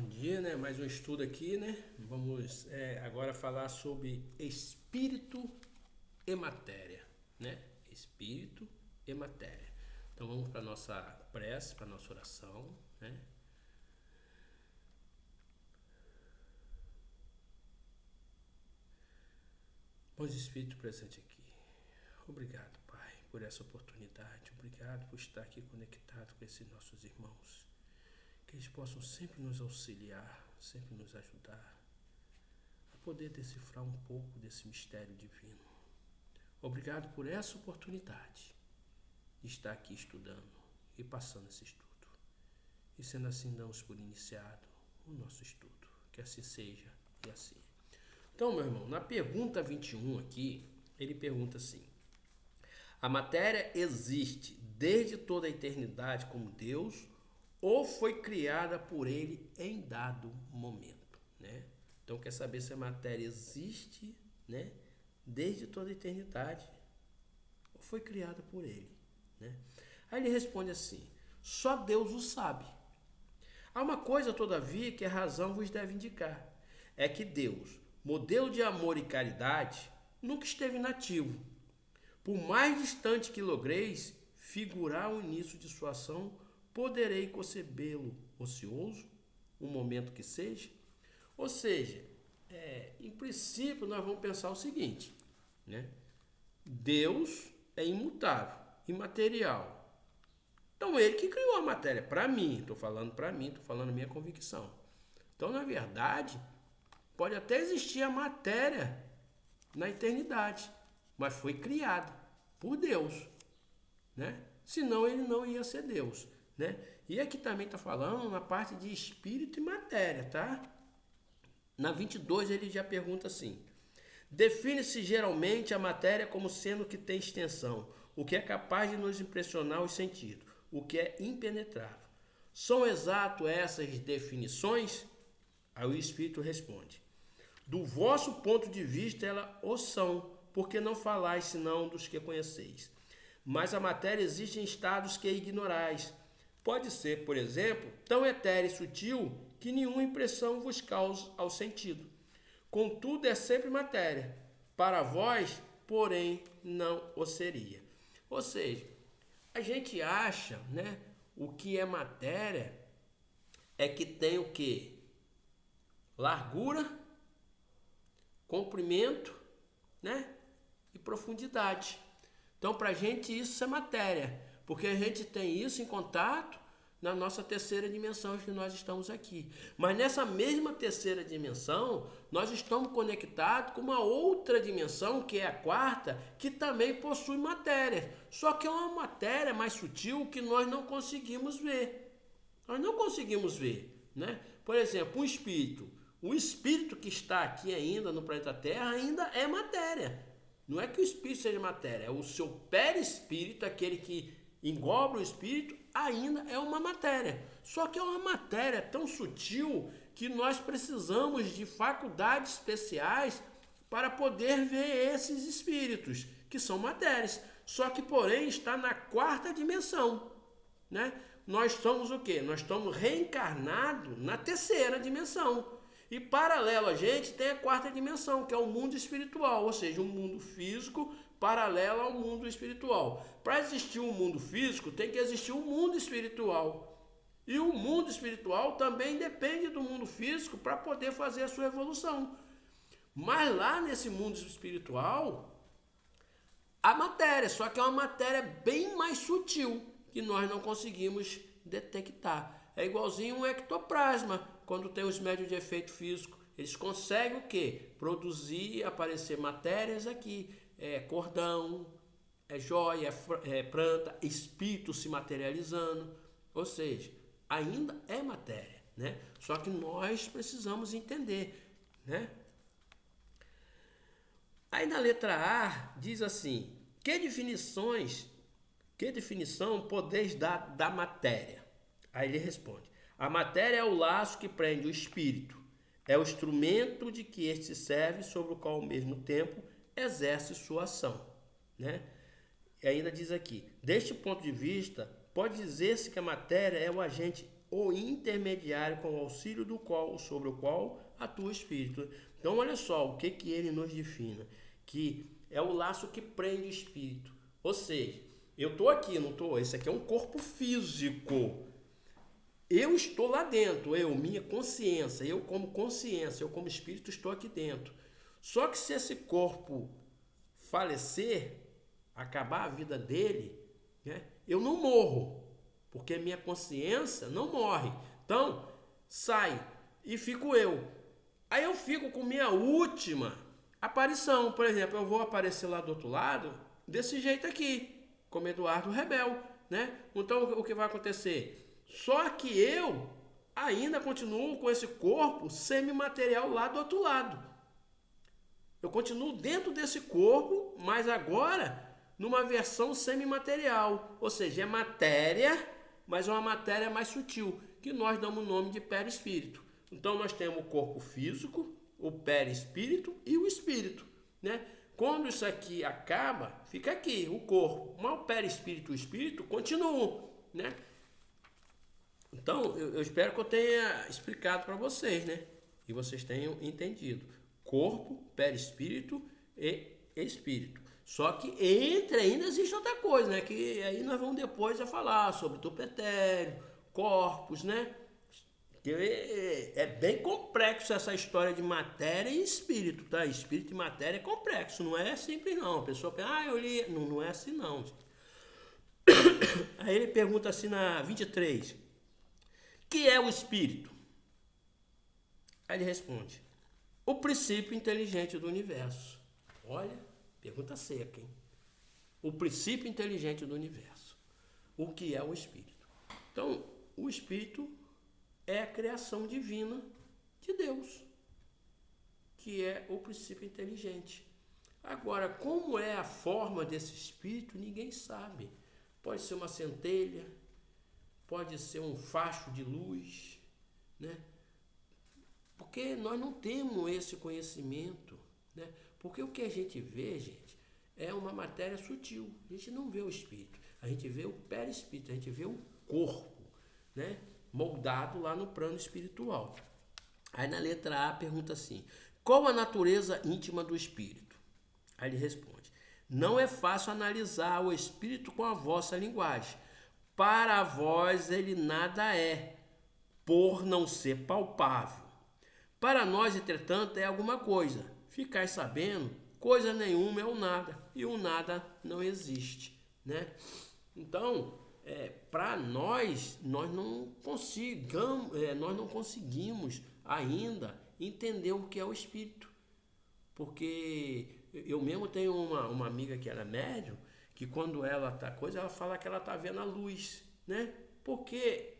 Bom dia, né? Mais um estudo aqui, né? Vamos agora falar sobre espírito e matéria, né? Espírito e matéria. Então vamos para a nossa prece, para a nossa oração, né? Bons Espírito presente aqui. Obrigado, Pai, por essa oportunidade. Obrigado por estar aqui conectado com esses nossos irmãos. Que eles possam sempre nos auxiliar, sempre nos ajudar a poder decifrar um pouco desse mistério divino. Obrigado por essa oportunidade de estar aqui estudando e passando esse estudo. E sendo assim, damos por iniciado o nosso estudo. Que assim seja e assim. Então, meu irmão, na pergunta 21 aqui, ele pergunta assim: a matéria existe desde toda a eternidade como Deus ou foi criada por ele em dado momento, né? Então quer saber se a matéria existe, né, desde toda a eternidade ou foi criada por ele, né? Aí ele responde assim: só Deus o sabe. Há uma coisa, todavia, que a razão vos deve indicar, é que Deus, modelo de amor e caridade, nunca esteve inativo. Por mais distante que logreis figurar o início de sua ação, poderei concebê-lo ocioso, um momento que seja? Ou seja, em princípio nós vamos pensar o seguinte, né? Deus é imutável, imaterial. Então ele que criou a matéria, para mim, estou falando minha convicção. Então, na verdade, pode até existir a matéria na eternidade, mas foi criada por Deus, né? Senão ele não ia ser Deus, né? E aqui também está falando na parte de espírito e matéria, tá? Na 22 ele já pergunta assim: define-se geralmente a matéria como sendo que tem extensão, o que é capaz de nos impressionar os sentidos, o que é impenetrável. São exato essas definições? Aí o Espírito responde: do vosso ponto de vista elas o são, porque não falais senão dos que conheceis. Mas a matéria existe em estados que ignorais. Pode ser, por exemplo, tão etérea e sutil que nenhuma impressão vos cause ao sentido. Contudo, é sempre matéria. Para vós, porém, não o seria. Ou seja, a gente acha, né, o que é matéria é que tem o quê? Largura, comprimento, né, e profundidade. Então, para a gente isso é matéria, porque a gente tem isso em contato na nossa terceira dimensão que nós estamos aqui. Mas nessa mesma terceira dimensão, nós estamos conectados com uma outra dimensão, que é a quarta, que também possui matéria. Só que é uma matéria mais sutil que nós não conseguimos ver. Nós não conseguimos ver, né? Por exemplo, um espírito. O espírito que está aqui ainda no planeta Terra ainda é matéria. Não é que o espírito seja matéria, é o seu perispírito, aquele que engloba o espírito, ainda é uma matéria. Só que é uma matéria tão sutil que nós precisamos de faculdades especiais para poder ver esses espíritos, que são matérias. Só que, porém, está na quarta dimensão, né? Nós estamos o quê? Nós estamos reencarnados na terceira dimensão. E paralelo a gente tem a quarta dimensão, que é o mundo espiritual, ou seja, um mundo físico paralelo ao mundo espiritual. Para existir um mundo físico, tem que existir um mundo espiritual. E o mundo espiritual também depende do mundo físico para poder fazer a sua evolução. Mas lá nesse mundo espiritual, a matéria, só que é uma matéria bem mais sutil, que nós não conseguimos detectar. É igualzinho um ectoplasma. Quando tem os médios de efeito físico, eles conseguem o quê? Produzir, aparecer matérias aqui. Cordão, joia, planta, espírito se materializando. Ou seja, ainda é matéria, né? Só que nós precisamos entender, né? Aí na letra A diz assim: que definição podeis dar da matéria? Aí ele responde: a matéria é o laço que prende o espírito, é o instrumento de que este serve, sobre o qual ao mesmo tempo exerce sua ação, né? E ainda diz aqui: deste ponto de vista, pode dizer-se que a matéria é o agente o intermediário com o auxílio sobre o qual atua o Espírito. Então, olha só o que ele nos define, que é o laço que prende o Espírito. Ou seja, eu estou aqui, não estou? Esse aqui é um corpo físico. Eu estou lá dentro, minha consciência, eu como Espírito estou aqui dentro. Só que se esse corpo falecer, acabar a vida dele, né, eu não morro, porque minha consciência não morre. Então, sai e fico eu. Aí eu fico com minha última aparição. Por exemplo, eu vou aparecer lá do outro lado, desse jeito aqui, como Eduardo Rebel, né? Então, o que vai acontecer? Só que eu ainda continuo com esse corpo semimaterial lá do outro lado. Eu continuo dentro desse corpo, mas agora numa versão semimaterial. Ou seja, é matéria, mas é uma matéria mais sutil, que nós damos o nome de perispírito. Então nós temos o corpo físico, o perispírito e o espírito, né? Quando isso aqui acaba, fica aqui o corpo, mas o perispírito e o espírito continuam, né? Então, eu espero que eu tenha explicado para vocês, né? E vocês tenham entendido. Corpo, perispírito e espírito. Só que entre ainda existe outra coisa, né? Que aí nós vamos depois falar sobre topetério, corpos, né? Que é bem complexo essa história de matéria e espírito, tá? Espírito e matéria é complexo, não é simples não. A pessoa pensa, eu li... Não é assim não. Aí ele pergunta assim na 23, que é o espírito? Aí ele responde, o princípio inteligente do universo. Olha, pergunta seca, hein? O princípio inteligente do universo. O que é o espírito? Então, o espírito é a criação divina de Deus, que é o princípio inteligente. Agora, como é a forma desse espírito, ninguém sabe. Pode ser uma centelha, pode ser um facho de luz, né? Porque nós não temos esse conhecimento, né? Porque o que a gente vê, gente, é uma matéria sutil. A gente não vê o espírito, a gente vê o perispírito, a gente vê o corpo, né? Moldado lá no plano espiritual. Aí na letra A pergunta assim, qual a natureza íntima do espírito? Aí ele responde, não é fácil analisar o espírito com a vossa linguagem. Para vós ele nada é, por não ser palpável. Para nós, entretanto, é alguma coisa. Ficai sabendo, coisa nenhuma é o nada, e o nada não existe, né? Então, para nós não conseguimos ainda entender o que é o espírito. Porque eu mesmo tenho uma amiga que era médium, que quando ela ela fala que ela está vendo a luz, né? Porque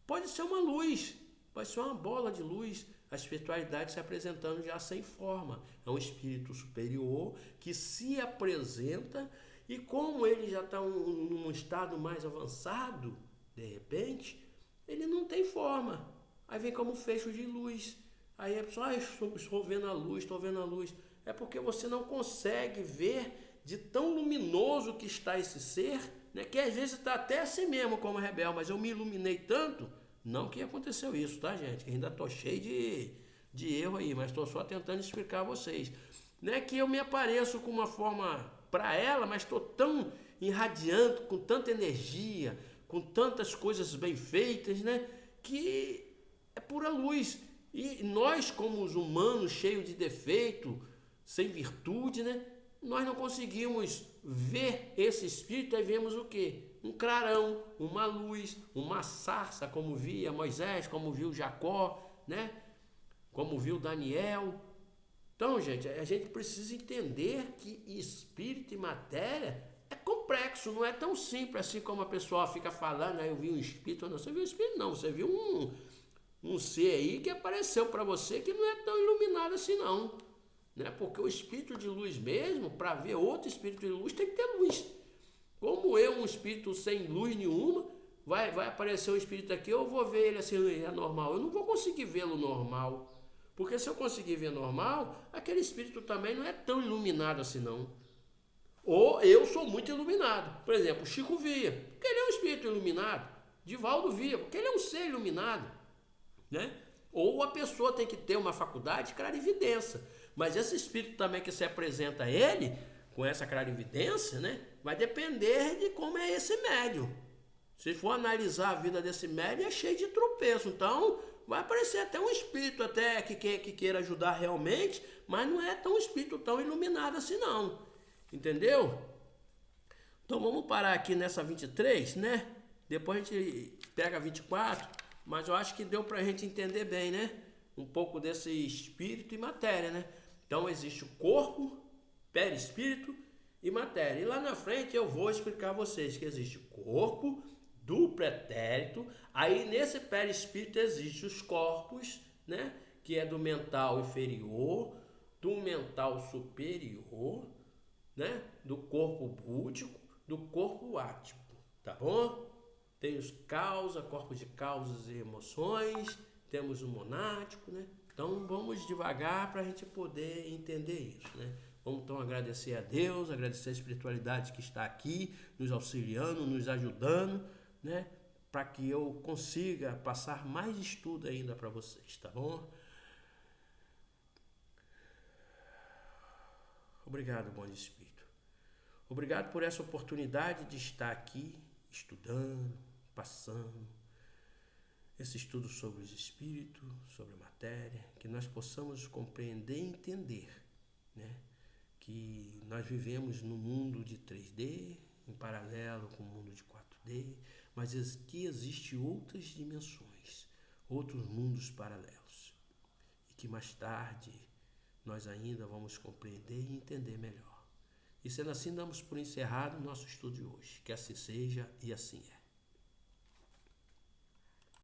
pode ser uma luz, pode ser uma bola de luz, a espiritualidade se apresentando já sem forma. É um espírito superior que se apresenta e como ele já está num estado mais avançado, de repente, ele não tem forma. Aí vem como fecho de luz. Aí a pessoa, estou vendo a luz, estou vendo a luz. É porque você não consegue ver de tão luminoso que está esse ser, né, que às vezes está até assim mesmo como Rebel, mas eu me iluminei tanto, não que aconteceu isso, tá, gente? Que ainda estou cheio de erro aí, mas estou só tentando explicar a vocês. Não é que eu me apareço com uma forma para ela, mas estou tão irradiante, com tanta energia, com tantas coisas bem feitas, né, que é pura luz. E nós, como os humanos, cheios de defeito, sem virtude, né, nós não conseguimos ver esse espírito e vemos o quê? Um clarão, uma luz, uma sarça, como via Moisés, como viu Jacó, né? Como viu Daniel. Então, gente, a gente precisa entender que espírito e matéria é complexo, não é tão simples assim como a pessoa fica falando, eu vi um espírito, não, você viu um espírito não, você viu um ser aí que apareceu para você que não é tão iluminado assim não, né? Porque o espírito de luz mesmo, para ver outro espírito de luz, tem que ter luz. Como eu, um espírito sem luz nenhuma, vai aparecer um espírito aqui, eu vou ver ele assim, é normal. Eu não vou conseguir vê-lo normal. Porque se eu conseguir ver normal, aquele espírito também não é tão iluminado assim não. Ou eu sou muito iluminado. Por exemplo, o Chico via, porque ele é um espírito iluminado, Divaldo via, porque ele é um ser iluminado, né? Ou a pessoa tem que ter uma faculdade de clarividência. Mas esse espírito também que se apresenta a ele, com essa clarividência, né? Vai depender de como é esse médium. Se for analisar a vida desse médium, é cheio de tropeço. Então, vai aparecer até um espírito até que queira ajudar realmente, mas não é tão um espírito tão iluminado assim não. Entendeu? Então vamos parar aqui nessa 23, né? Depois a gente pega a 24, mas eu acho que deu pra gente entender bem, né? Um pouco desse espírito e matéria, né? Então existe o corpo, perispírito e matéria. E lá na frente eu vou explicar a vocês que existe o corpo do pretérito, aí nesse perispírito existe os corpos, né? Que é do mental inferior, do mental superior, né? Do corpo búdico, do corpo ático, tá bom? Tem os corpos de causas e emoções, temos o monático, né? Então vamos devagar para a gente poder entender isso, né? Vamos então agradecer a Deus, agradecer a espiritualidade que está aqui, nos auxiliando, nos ajudando, né? Para que eu consiga passar mais estudo ainda para vocês, tá bom? Obrigado, bom espírito. Obrigado por essa oportunidade de estar aqui estudando, passando esse estudo sobre os espíritos, sobre a matéria, que nós possamos compreender e entender, né? Que nós vivemos num mundo de 3D, em paralelo com o mundo de 4D, mas que existem outras dimensões, outros mundos paralelos, e que mais tarde nós ainda vamos compreender e entender melhor. E sendo assim, damos por encerrado o nosso estudo de hoje. Que assim seja e assim é.